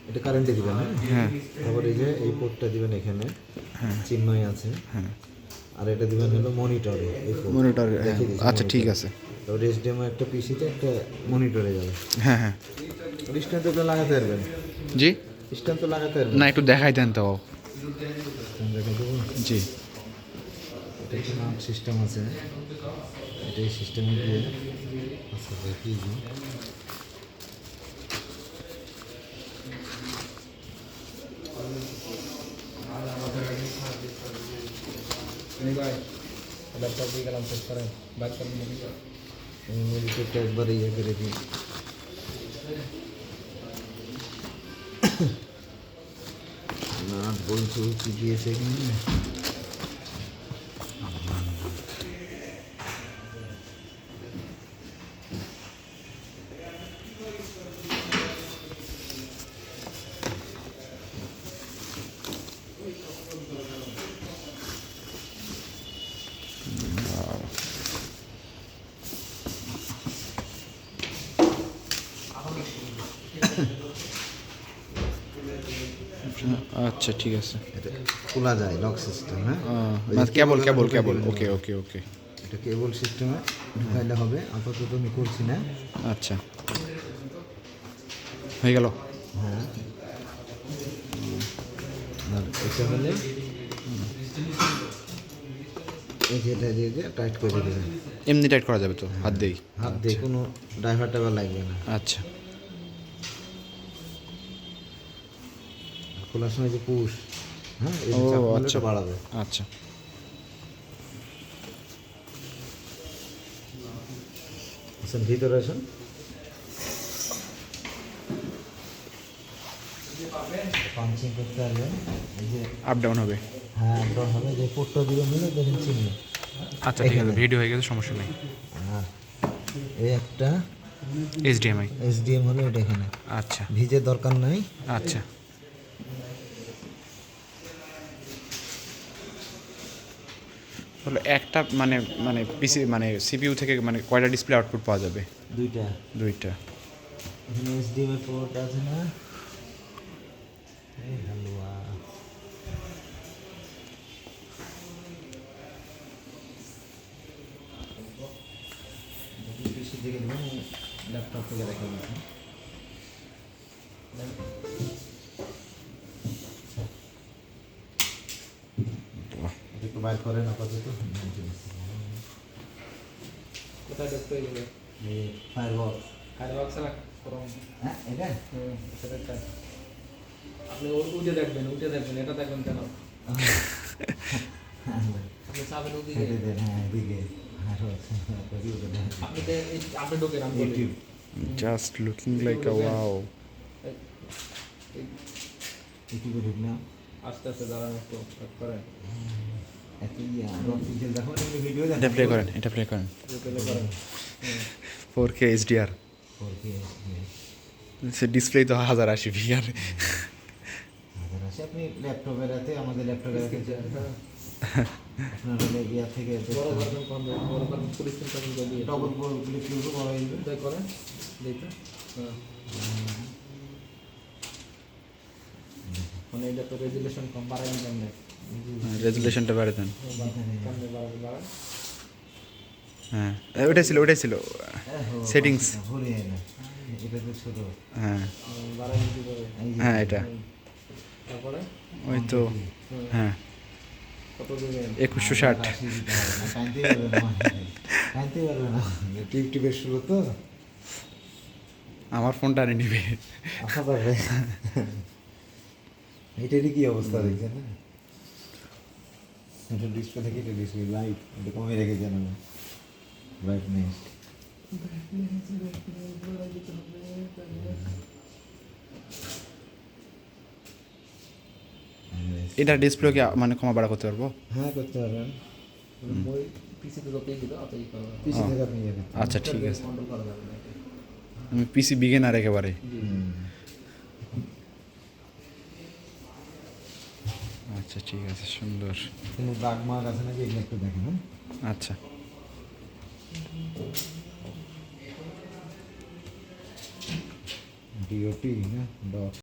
এটা কারেন্টে দিবেন, হ্যাঁ। তারপর এই যে এই পোর্টটা দিবেন এখানে, হ্যাঁ, চিহ্নই আছে, হ্যাঁ। আর এটা দিবেন হলো মনিটরে, এই মনিটরে, আচ্ছা ঠিক আছে। তারপর এইচডিএমআই একটা পিসিতে একটা মনিটরে যাবে, হ্যাঁ হ্যাঁ। স্ট্যান্ড তো লাগাতে পারবেন? জি, স্ট্যান্ড তো লাগাতে পারবেন না, একটু দেখাই দেন তো। দেখাই দেবো। জি, এটা একটা মাউন্ট সিস্টেম আছে, এটা এই সিস্টেমে দিয়ে আচ্ছা দেখি ল্যাপটপ দিয়ে গেলাম চেক করেন, বাইক করেন মনিটরটা একবার ইয়ে করে দিই। না বলছো কি দিয়েছে এখানে, আচ্ছা ঠিক আছে। এটা খোলা যায় লক সিস্টেম, হ্যাঁ, কেবল কেবল কেবল, ওকে ওকে ওকে। এটা কেবল সিস্টেমে ঢুকাইলে হবে, আপাতত আমি করছি না। আচ্ছা, হয়ে গেল। হ্যাঁ, আর এটা হলে এই যেটা দিয়ে টাইট করে দেবেন। এমনি টাইট করা যাবে তো? হাত দিই? হাত দিয়ে, কোনো ড্রাইভার টাইভার লাগবে না। আচ্ছা, খোলার সময় যে পুশ, হ্যাঁ, এই ও চাপ আচ্ছা, বাড়াবে। আচ্ছা। আসেন ভিতরে আসেন, পাঞ্চিং করতে পারবেন, এই যে আপ ডাউন হবে। হ্যাঁ আপ ডাউন হবে, যে পোর্টটা দিবেন হলে দেখেন চিহ্ন। আচ্ছা ঠিক আছে, ভিডিও হয়ে গেছে, সমস্যা নেই। আর এই একটা HDMI, এইচডিএম হলো এটা এখানে। আচ্ছা ভিজে দরকার নাই। আচ্ছা। তাহলে একটা মানে মানে পিসি মানে সিপিইউ থেকে মানে কয়টা ডিসপ্লে আউটপুট পাওয়া যাবে? দুইটা। দুইটা। এখানে এইচডিএম এর পোর্ট আছে না, এই হালুয়া পিসি থেকে দেবেন, ল্যাপটপ থেকে দেখা যাবে। একটু বাইর করেন আপাতত। কোথায় ঢুকতে গেলে ফায়ারবক্স, ফায়ারবক্স না করুন, হ্যাঁ এটা সেটা আপনি উঠে দেখবেন, উঠে দেখবেন, এটা দেখবেন কেন আপনি চাবেন ওদিকে দেন, হ্যাঁ এদিকে আপনি ঢোকেন, আমি বলি জাস্ট লুকিং লাইক আ ওয়াও। ইউটিউবে ঢুক না, আস্তে আস্তে দাঁড়ান একটু করেন। এটা প্লে করেন, এটা প্লে করেন। 4K HDR, ডিসপ্লে তো 1080 VR। আপনি ল্যাপটপের হাতে, আমাদের ল্যাপটপের হাতে আপনার হলে ইয়ার থেকে ডবল ক্লিক করবো, বড় হয়ে যাবে করেন দেখতে, মানে এটা তো রেজুলেশন কম, বাড়াই কেমনে, রেজুলেশনটা বাড়ে দেন। হ্যাঁ ওটাই ছিল, ওটাই ছিল সেটিংস। এটা তো ছোট, হ্যাঁ হ্যাঁ এটা ওই তো, হ্যাঁ 2160। টিউবের শুরু তো, আমার ফোনটা আনি নিবে। এটারই কি অবস্থা দেখছেন না, এটা ডিসপ্লে থেকে, এটা ডিসপ্লে লাইট এটা কমে রেখেছেন আমি, ব্রাইটনেস এটা ডিসপ্লে কি মানে ক্ষমা বাড়া করতে পারবো? হ্যাঁ করতে পারবেন, আচ্ছা ঠিক আছে, আমি পিসি বিগিনার একেবারে। আচ্ছা ঠিক আছে, সুন্দর। কোনো দাগ মার্ক আছে নাকি এগুলো একটু দেখেন। আচ্ছা ডিওপি না ডট